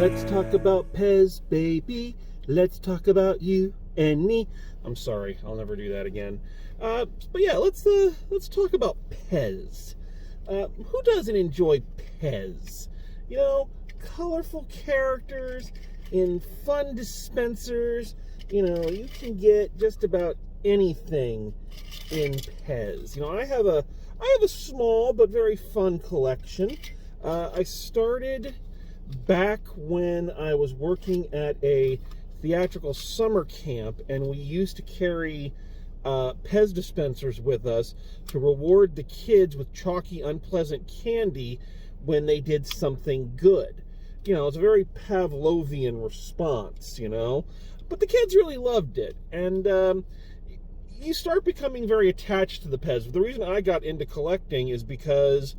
Let's talk about Pez, baby. Let's talk about you and me. I'm sorry, I'll never do that again. But yeah, let's talk about Pez. Who doesn't enjoy Pez? You know, colorful characters in fun dispensers. You know, you can get just about anything in Pez. You know, I have a small but very fun collection. I started back when I was working at a theatrical summer camp, and we used to carry Pez dispensers with us to reward the kids with chalky, unpleasant candy when they did something good. You know, it's a very Pavlovian response, you know, but the kids really loved it, and you start becoming very attached to the Pez. The reason I got into collecting is because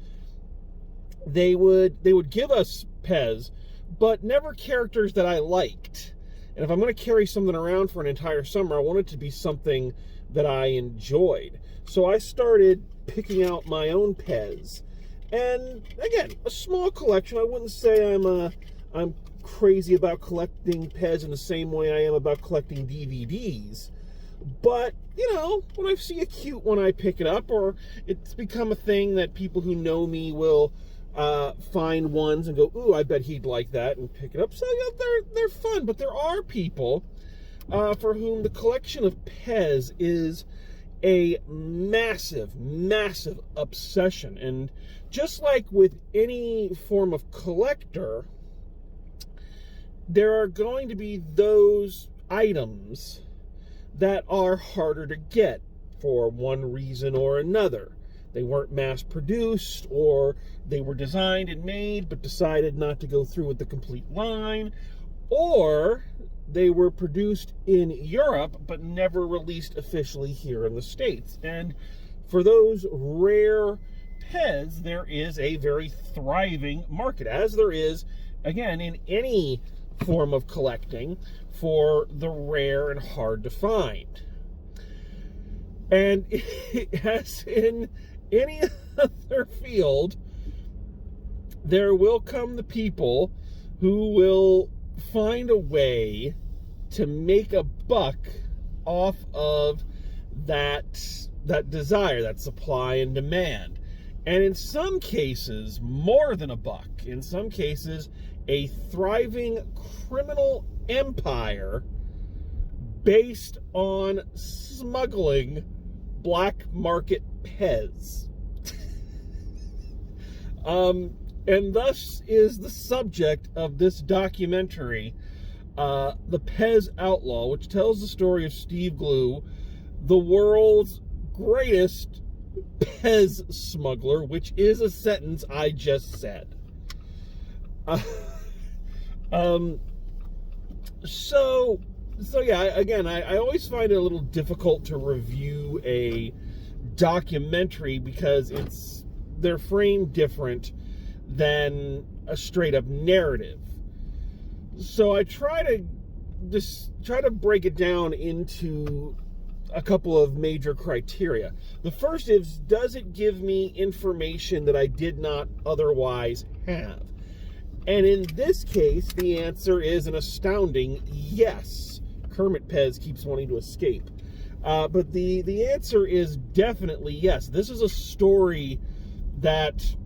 they would give us Pez, but never characters that I liked. And if I'm going to carry something around for an entire summer, I want it to be something that I enjoyed. So I started picking out my own Pez. And again, a small collection. I wouldn't say I'm crazy about collecting Pez in the same way I am about collecting DVDs. But, you know, when I see a cute one, I pick it up, or it's become a thing that people who know me will find ones and go, ooh, I bet he'd like that, and pick it up. So, you know, they're fun, but there are people for whom the collection of Pez is a massive, massive obsession. And just like with any form of collector, there are going to be those items that are harder to get for one reason or another. They weren't mass-produced, or they were designed and made but decided not to go through with the complete line, or they were produced in Europe but never released officially here in the States. And for those rare Pez, there is a very thriving market, as there is, again, in any form of collecting, for the rare and hard to find. And as in any other field, there will come the people who will find a way to make a buck off of that desire, that supply and demand. And in some cases, more than a buck. In some cases, a thriving criminal empire based on smuggling black market Pez. And thus is the subject of this documentary, The Pez Outlaw, which tells the story of Steve Glew, the world's greatest Pez smuggler, which is a sentence I just said. So yeah, again, I always find it a little difficult to review a documentary because they're framed different than a straight up narrative. So I try to break it down into a couple of major criteria. The first is, does it give me information that I did not otherwise have? And in this case, the answer is an astounding yes. Kermit Pez keeps wanting to escape. But the answer is definitely yes. This is a story that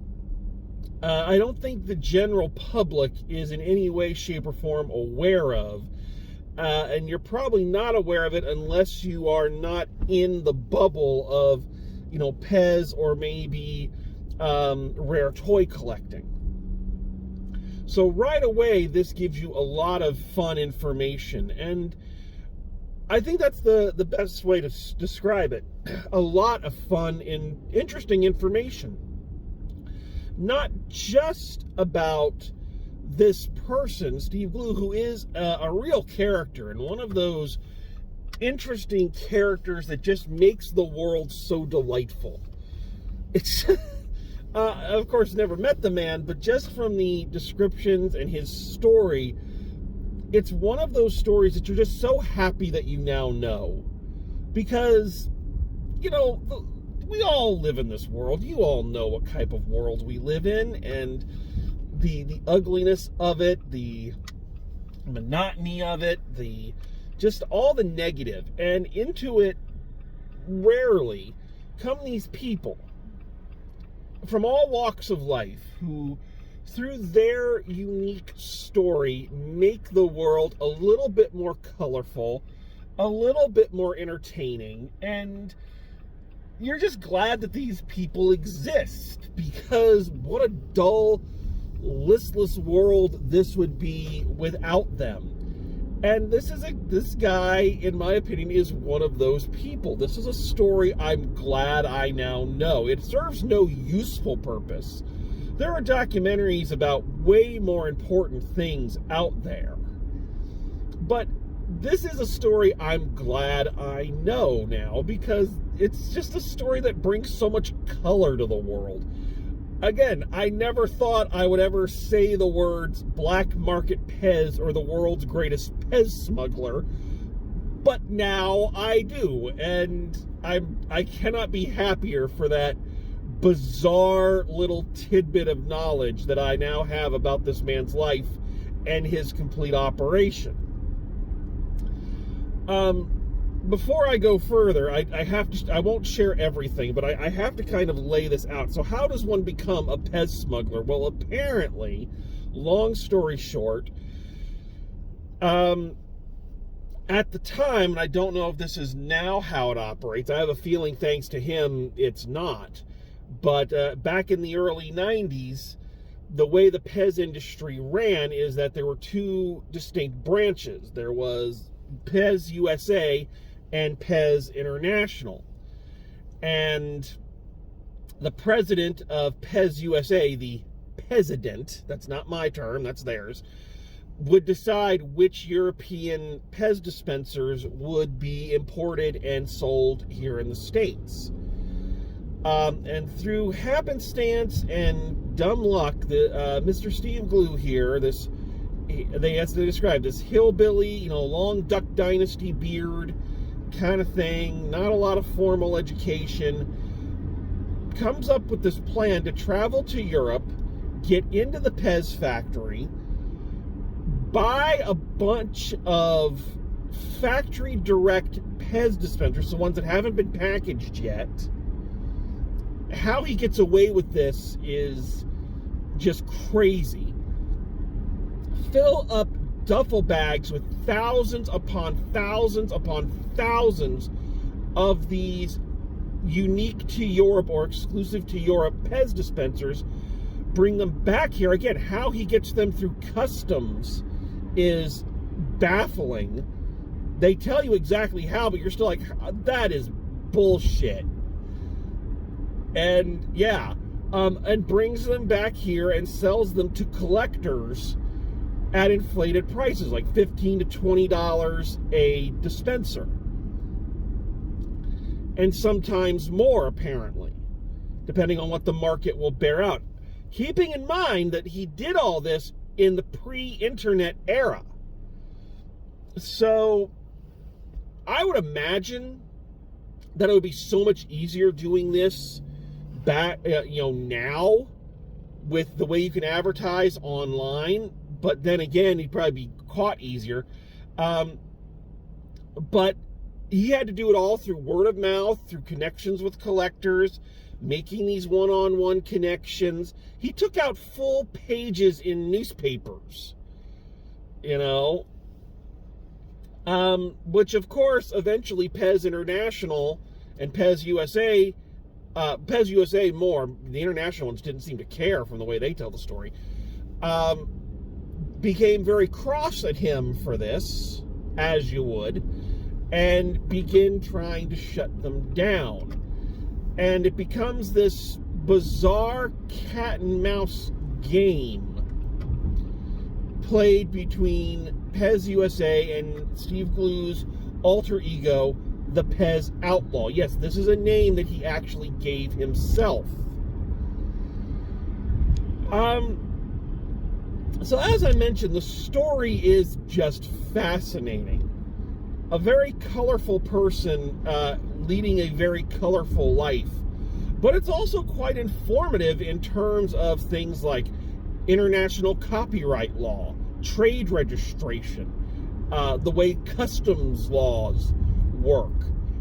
I don't think the general public is in any way, shape, or form aware of. And you're probably not aware of it unless you are not in the bubble of, you know, Pez or maybe rare toy collecting. So right away, this gives you a lot of fun information, and I think that's the best way to describe it. A lot of fun and interesting information. Not just about this person, Steve Glew, who is a real character, and one of those interesting characters that just makes the world so delightful. It's... of course, never met the man, but just from the descriptions and his story, it's one of those stories that you're just so happy that you now know. Because, you know, we all live in this world. You all know what type of world we live in, and the ugliness of it, the monotony of it, just all the negative, and into it rarely come these people from all walks of life who, through their unique story, make the world a little bit more colorful, a little bit more entertaining, and you're just glad that these people exist, because what a dull, listless world this would be without them. And this guy, in my opinion, is one of those people. This is a story I'm glad I now know. It serves no useful purpose. There are documentaries about way more important things out there. But this is a story I'm glad I know now, because it's just a story that brings so much color to the world. Again, I never thought I would ever say the words black market Pez or the world's greatest Pez smuggler, but now I do, and I cannot be happier for that bizarre little tidbit of knowledge that I now have about this man's life and his complete operation. Before I go further, I won't share everything, but I have to kind of lay this out. So how does one become a Pez smuggler? Well, apparently, long story short, at the time, and I don't know if this is now how it operates, I have a feeling thanks to him it's not, but back in the early 90s, the way the Pez industry ran is that there were two distinct branches. There was Pez USA and Pez International. And the president of Pez USA, the President, that's not my term, that's theirs, would decide which European Pez dispensers would be imported and sold here in the States. And through happenstance and dumb luck, Mr. Steve Glew here, as they describe, this hillbilly, long Duck Dynasty beard kind of thing, not a lot of formal education, comes up with this plan to travel to Europe, get into the Pez factory, buy a bunch of factory direct Pez dispensers, the ones that haven't been packaged yet. How he gets away with this is just crazy. Fill up duffel bags with thousands upon thousands upon thousands of these unique to Europe or exclusive to Europe Pez dispensers, bring them back here. Again, how he gets them through customs is baffling. They tell you exactly how, but you're still like, that is bullshit. And yeah, and brings them back here and sells them to collectors at inflated prices, like $15 to $20 a dispenser. And sometimes more, apparently, depending on what the market will bear out. Keeping in mind that he did all this in the pre-internet era. So, I would imagine that it would be so much easier doing this back, now, with the way you can advertise online. But then again, he'd probably be caught easier. But he had to do it all through word of mouth, through connections with collectors, making these one-on-one connections. He took out full pages in newspapers, which of course eventually Pez International and Pez USA more, the international ones didn't seem to care from the way they tell the story, became very cross at him for this, as you would, and begin trying to shut them down. And it becomes this bizarre cat and mouse game played between Pez USA and Steve Glew's alter ego, the Pez Outlaw. Yes, this is a name that he actually gave himself. So as I mentioned, the story is just fascinating. A very colorful person leading a very colorful life. But it's also quite informative in terms of things like international copyright law, trade registration, the way customs laws work,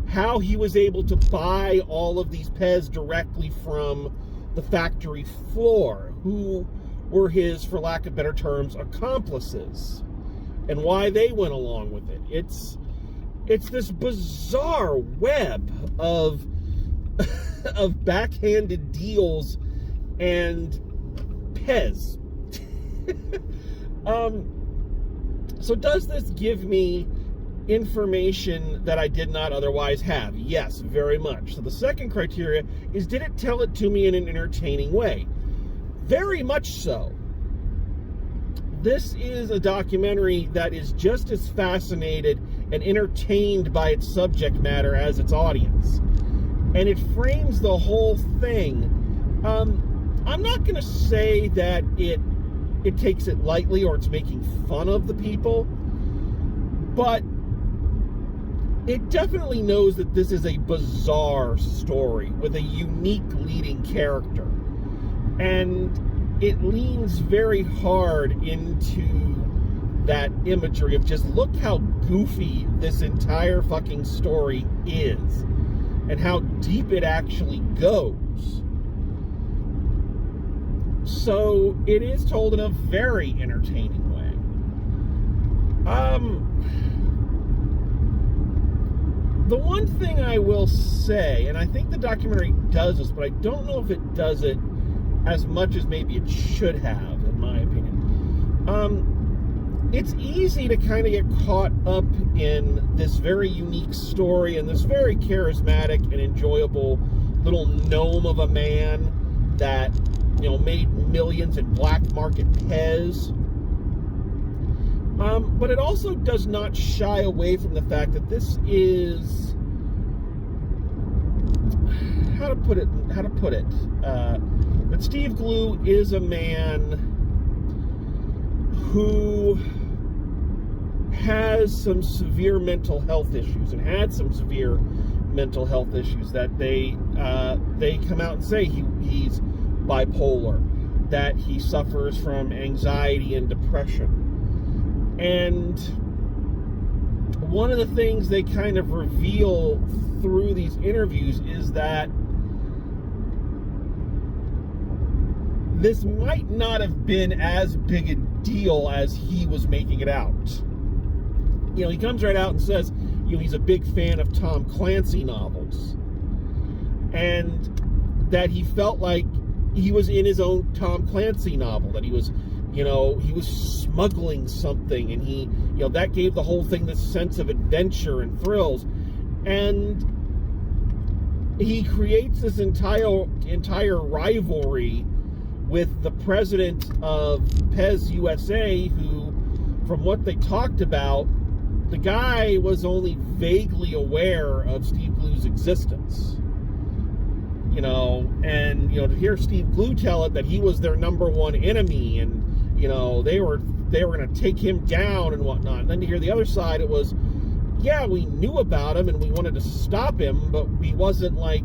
how he was able to buy all of these Pez directly from the factory floor, who were his, for lack of better terms, accomplices, and why they went along with it. It's this bizarre web of of backhanded deals and Pez. So does this give me information that I did not otherwise have? Yes, very much. So the second criteria is, did it tell it to me in an entertaining way? Very much so. This is a documentary that is just as fascinated and entertained by its subject matter as its audience. And it frames the whole thing. I'm not going to say that it takes it lightly or it's making fun of the people, but it definitely knows that this is a bizarre story with a unique leading character. And it leans very hard into that imagery of just look how goofy this entire fucking story is and how deep it actually goes. So it is told in a very entertaining way. The one thing I will say, and I think the documentary does this, but I don't know if it does it as much as maybe it should have, in my opinion. It's easy to kind of get caught up in this very unique story and this very charismatic and enjoyable little gnome of a man that, you know, made millions in black market Pez. But it also does not shy away from the fact that this is, how to put it, that Steve Glew is a man who has some severe mental health issues and had some severe mental health issues that they come out and say he's bipolar, that he suffers from anxiety and depression. And one of the things they kind of reveal through these interviews is that this might not have been as big a deal as he was making it out. You know, he comes right out and says, you know, he's a big fan of Tom Clancy novels, and that he felt like he was in his own Tom Clancy novel, that he was, you know, he was smuggling something, and he, you know, that gave the whole thing this sense of adventure and thrills. And he creates this entire rivalry with the president of Pez USA, who, from what they talked about, the guy was only vaguely aware of Steve Glew's existence. You know, and, you know, to hear Steve Glew tell it that he was their number one enemy, and, you know, they were going to take him down and whatnot. And then to hear the other side, it was, yeah, we knew about him and we wanted to stop him, but we wasn't like,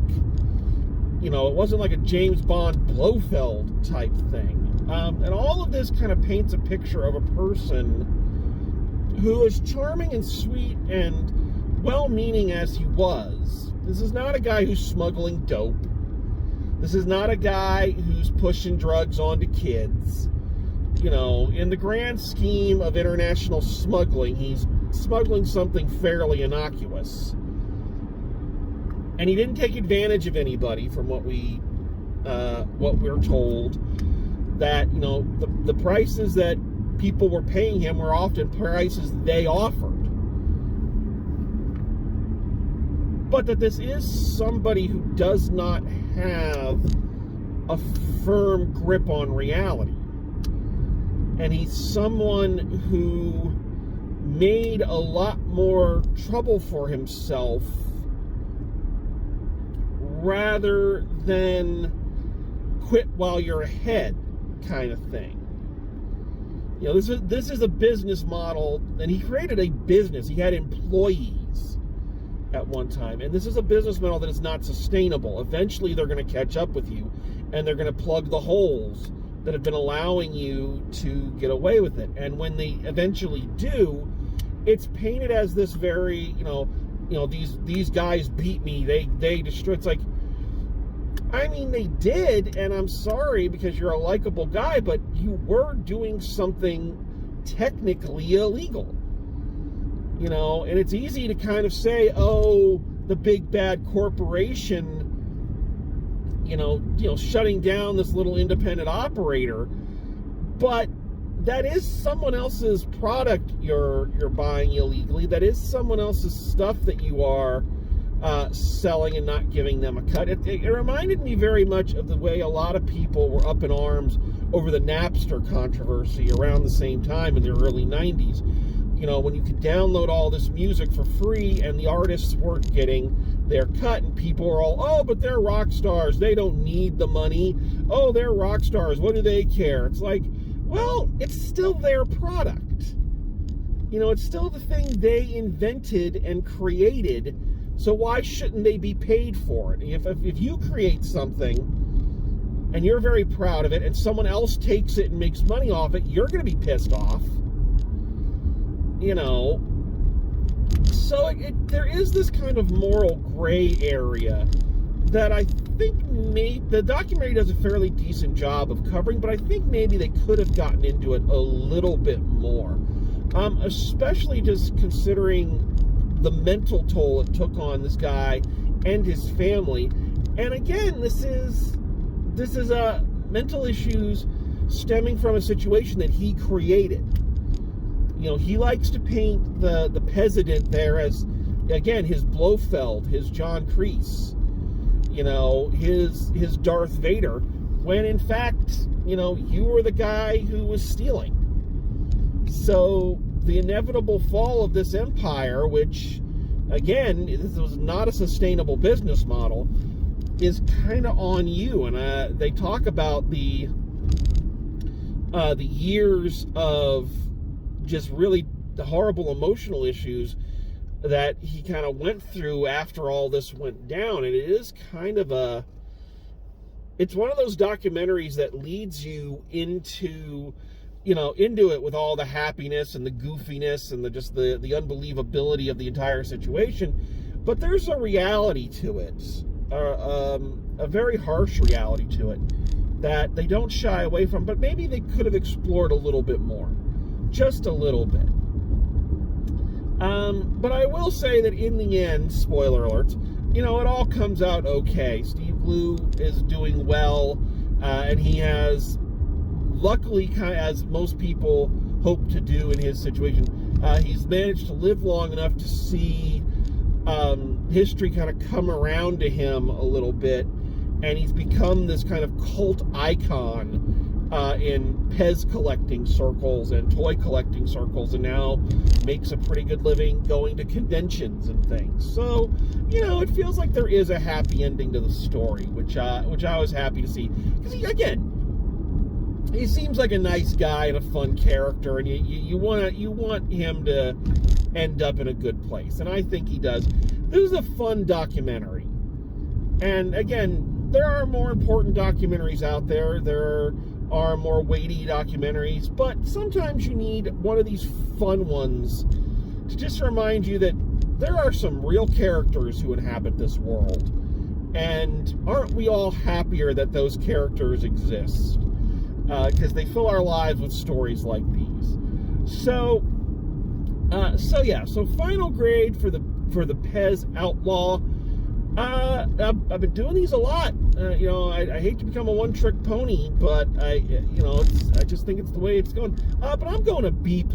you know, it wasn't like a James Bond Blofeld type thing. And all of this kind of paints a picture of a person who is charming and sweet and well-meaning as he was. This is not a guy who's smuggling dope. This is not a guy who's pushing drugs onto kids. You know, in the grand scheme of international smuggling, he's smuggling something fairly innocuous. And he didn't take advantage of anybody, from what we're told. That, you know, the prices that people were paying him were often prices they offered. But that this is somebody who does not have a firm grip on reality. And he's someone who made a lot more trouble for himself rather than quit while you're ahead kind of thing. You know, this is a business model, and he created a business. He had employees at one time, and this is a business model that is not sustainable. Eventually they're going to catch up with you, and they're going to plug the holes that have been allowing you to get away with it. And when they eventually do, it's painted as this very, these guys beat me, they destroy. It's like, I mean, they did, and I'm sorry because you're a likable guy, but you were doing something technically illegal. And it's easy to kind of say, oh, the big bad corporation, shutting down this little independent operator, but that is someone else's product you're buying illegally. That is someone else's stuff that you are selling and not giving them a cut. It reminded me very much of the way a lot of people were up in arms over the Napster controversy around the same time in the early 90s. When you could download all this music for free and the artists weren't getting their cut, and people were all, oh, but they're rock stars, they don't need the money. Oh, they're rock stars, what do they care? It's like, well, it's still their product. It's still the thing they invented and created, so why shouldn't they be paid for it? If you create something and you're very proud of it and someone else takes it and makes money off it, you're going to be pissed off. So there is this kind of moral gray area that I think the documentary does a fairly decent job of covering, but I think maybe they could have gotten into it a little bit more, especially just considering the mental toll it took on this guy and his family. And again, this is mental issues stemming from a situation that he created. He likes to paint the president there as, again, his Blofeld, his John Kreese, his Darth Vader, when in fact, you were the guy who was stealing. So the inevitable fall of this empire, which, again, this was not a sustainable business model, is kind of on you. And they talk about the years of just really the horrible emotional issues that he kind of went through after all this went down. And it is kind of it's one of those documentaries that leads you into it with all the happiness and the goofiness and the unbelievability of the entire situation. But there's a reality to it, a very harsh reality to it that they don't shy away from, but maybe they could have explored a little bit more. Just a little bit. But I will say that in the end, spoiler alert, it all comes out okay. Steve Glew is doing well, and he has, luckily, kind of, as most people hope to do in his situation, he's managed to live long enough to see history kind of come around to him a little bit, and he's become this kind of cult icon in Pez collecting circles and toy collecting circles, and now makes a pretty good living going to conventions and things. So, it feels like there is a happy ending to the story, which I was happy to see. Because, he seems like a nice guy and a fun character, and you want him to end up in a good place, and I think he does. This is a fun documentary. And, again, there are more important documentaries out there. There are more weighty documentaries, but sometimes you need one of these fun ones to just remind you that there are some real characters who inhabit this world, and aren't we all happier that those characters exist, because they fill our lives with stories like these. So final grade for the Pez Outlaw. I've been doing these a lot. I hate to become a one-trick pony, but I just think it's the way it's going. But I'm going a B+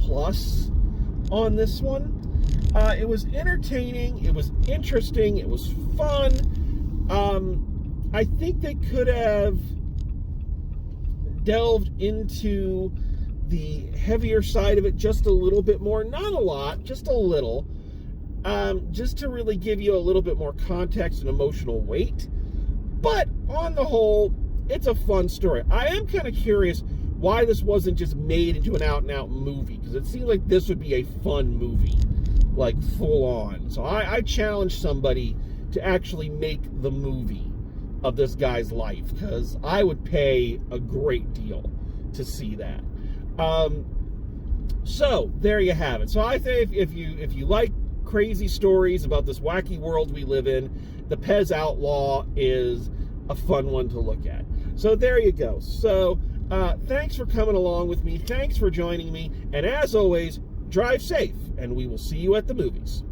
on this one. It was entertaining. It was interesting. It was fun. I think they could have delved into the heavier side of it just a little bit more. Not a lot, just a little. Just to really give you a little bit more context and emotional weight. But on the whole, it's a fun story. I am kind of curious why this wasn't just made into an out-and-out movie, because it seems like this would be a fun movie, like full on. So I challenge somebody to actually make the movie of this guy's life, because I would pay a great deal to see that. So there you have it. So I think if you like crazy stories about this wacky world we live in, the Pez Outlaw is a fun one to look at. So there you go. So thanks for coming along with me. Thanks for joining me. And as always, drive safe, and we will see you at the movies.